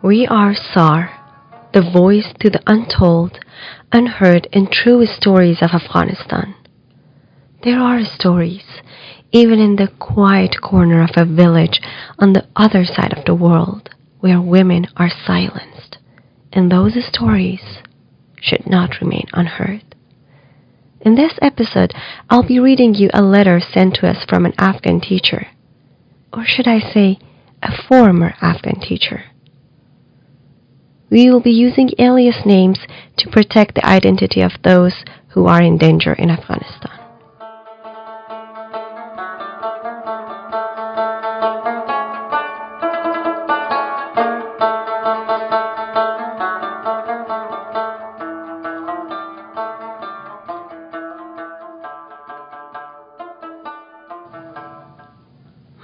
We are Saar, the voice to the untold, unheard, and true stories of Afghanistan. There are stories, even in the quiet corner of a village on the other side of the world, where women are silenced, and those stories should not remain unheard. In this episode, I'll be reading you a letter sent to us from an Afghan teacher, or should I say, a former Afghan teacher. We will be using alias names to protect the identity of those who are in danger in Afghanistan.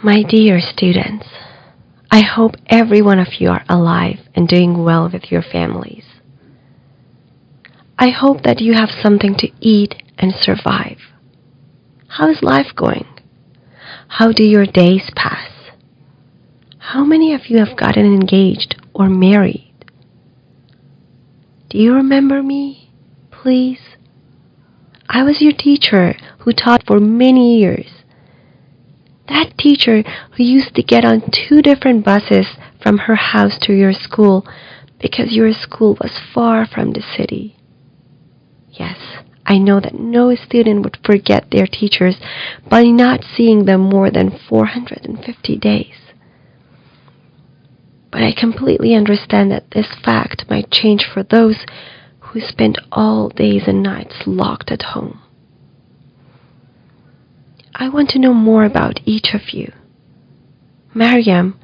My dear students, I hope every one of you are alive and doing well with your families. I hope that you have something to eat and survive. How is life going? How do your days pass? How many of you have gotten engaged or married? Do you remember me, please? I was your teacher who taught for many years. That teacher who used to get on 2 different buses from her house to your school because your school was far from the city. Yes, I know that no student would forget their teachers by not seeing them more than 450 days. But I completely understand that this fact might change for those who spend all days and nights locked at home. I want to know more about each of you. Mariam,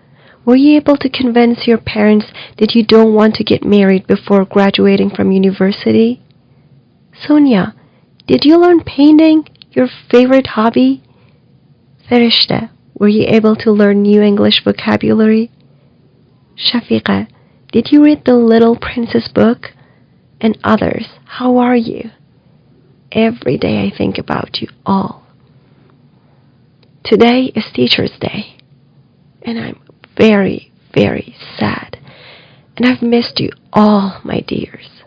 were you able to convince your parents that you don't want to get married before graduating from university? Sonia, did you learn painting, your favorite hobby? Cherished, were you able to learn new English vocabulary? Shafiqa, did you read the Little Princess book? And others, how are you? Every day I think about you all. Today is Teacher's Day, and I'm very, very sad, and I've missed you all, my dears.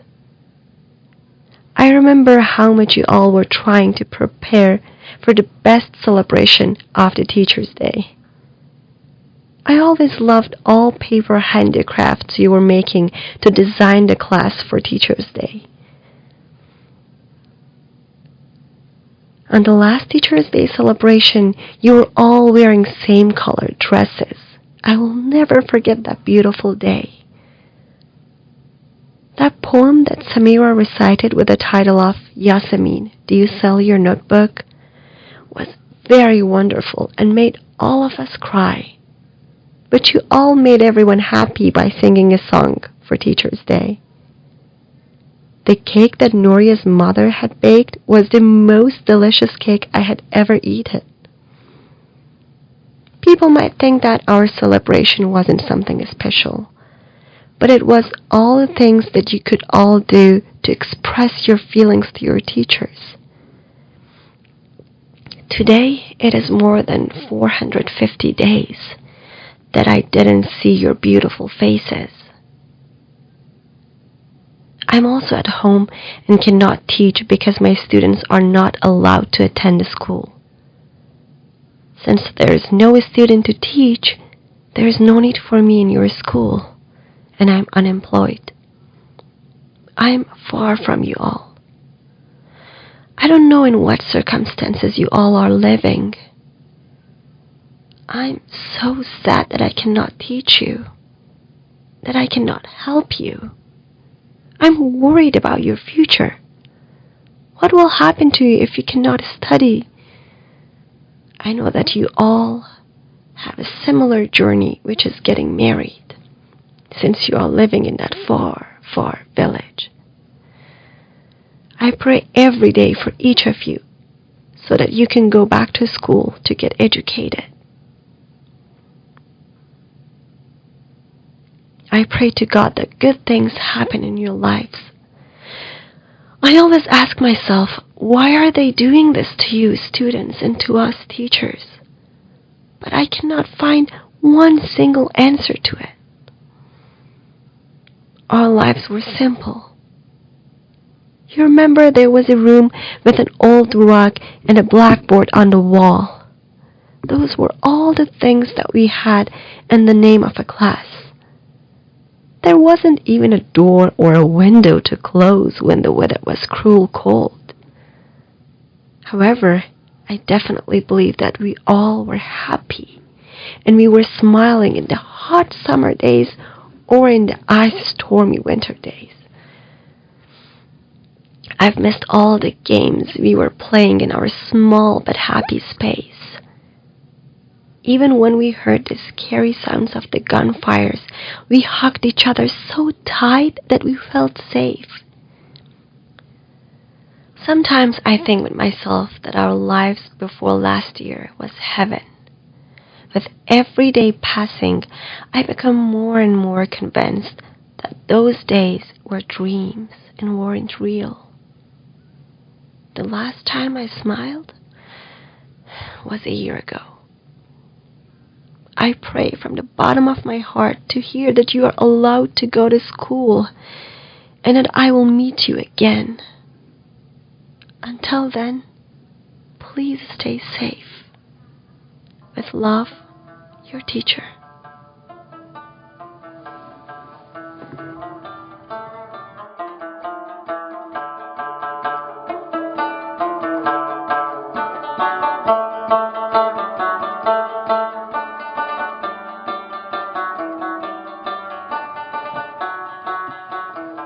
I remember how much you all were trying to prepare for the best celebration of the Teacher's Day. I always loved all paper handicrafts you were making to design the class for Teacher's Day. On the last Teacher's Day celebration, you were all wearing same colored dresses. I will never forget that beautiful day. That poem that Samira recited with the title of Yasemin, Do You Sell Your Notebook? Was very wonderful and made all of us cry. But you all made everyone happy by singing a song for Teacher's Day. The cake that Noria's mother had baked was the most delicious cake I had ever eaten. People might think that our celebration wasn't something special, but it was all the things that you could all do to express your feelings to your teachers. Today, it is more than 450 days that I didn't see your beautiful faces. I'm also at home and cannot teach because my students are not allowed to attend the school. Since there is no student to teach, there is no need for me in your school, and I'm unemployed. I'm far from you all. I don't know in what circumstances you all are living. I'm so sad that I cannot teach you, that I cannot help you. I'm worried about your future. What will happen to you if you cannot study? I know that you all have a similar journey, which is getting married, since you are living in that far, far village. I pray every day for each of you so that you can go back to school to get educated. I pray to God that good things happen in your lives. I always ask myself, why are they doing this to you students and to us teachers? But I cannot find one single answer to it. our lives were simple. You remember there was a room with an old rug and a blackboard on the wall. Those were all the things that we had in the name of a class. There wasn't even a door or a window to close when the weather was cruel cold. However, I definitely believe that we all were happy and we were smiling in the hot summer days or in the ice-stormy winter days. I've missed all the games we were playing in our small but happy space. Even when we heard the scary sounds of the gunfires, we hugged each other so tight that we felt safe. Sometimes I think with myself that our lives before last year was heaven. With every day passing, I become more and more convinced that those days were dreams and weren't real. The last time I smiled was a year ago. I pray from the bottom of my heart to hear that you are allowed to go to school and that I will meet you again. Until then, please stay safe. With love, your teacher.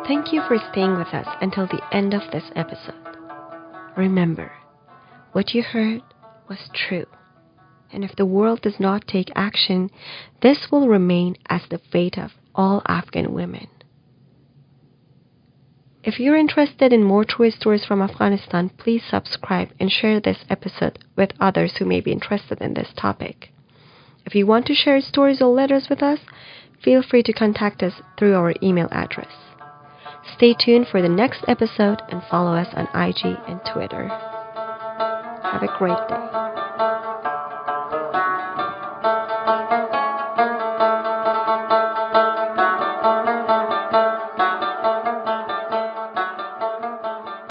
Thank you for staying with us until the end of this episode. Remember, what you heard was true. And if the world does not take action, this will remain as the fate of all Afghan women. If you're interested in more true stories from Afghanistan, please subscribe and share this episode with others who may be interested in this topic. If you want to share stories or letters with us, feel free to contact us through our email address. Stay tuned for the next episode and follow us on IG and Twitter. Have a great day.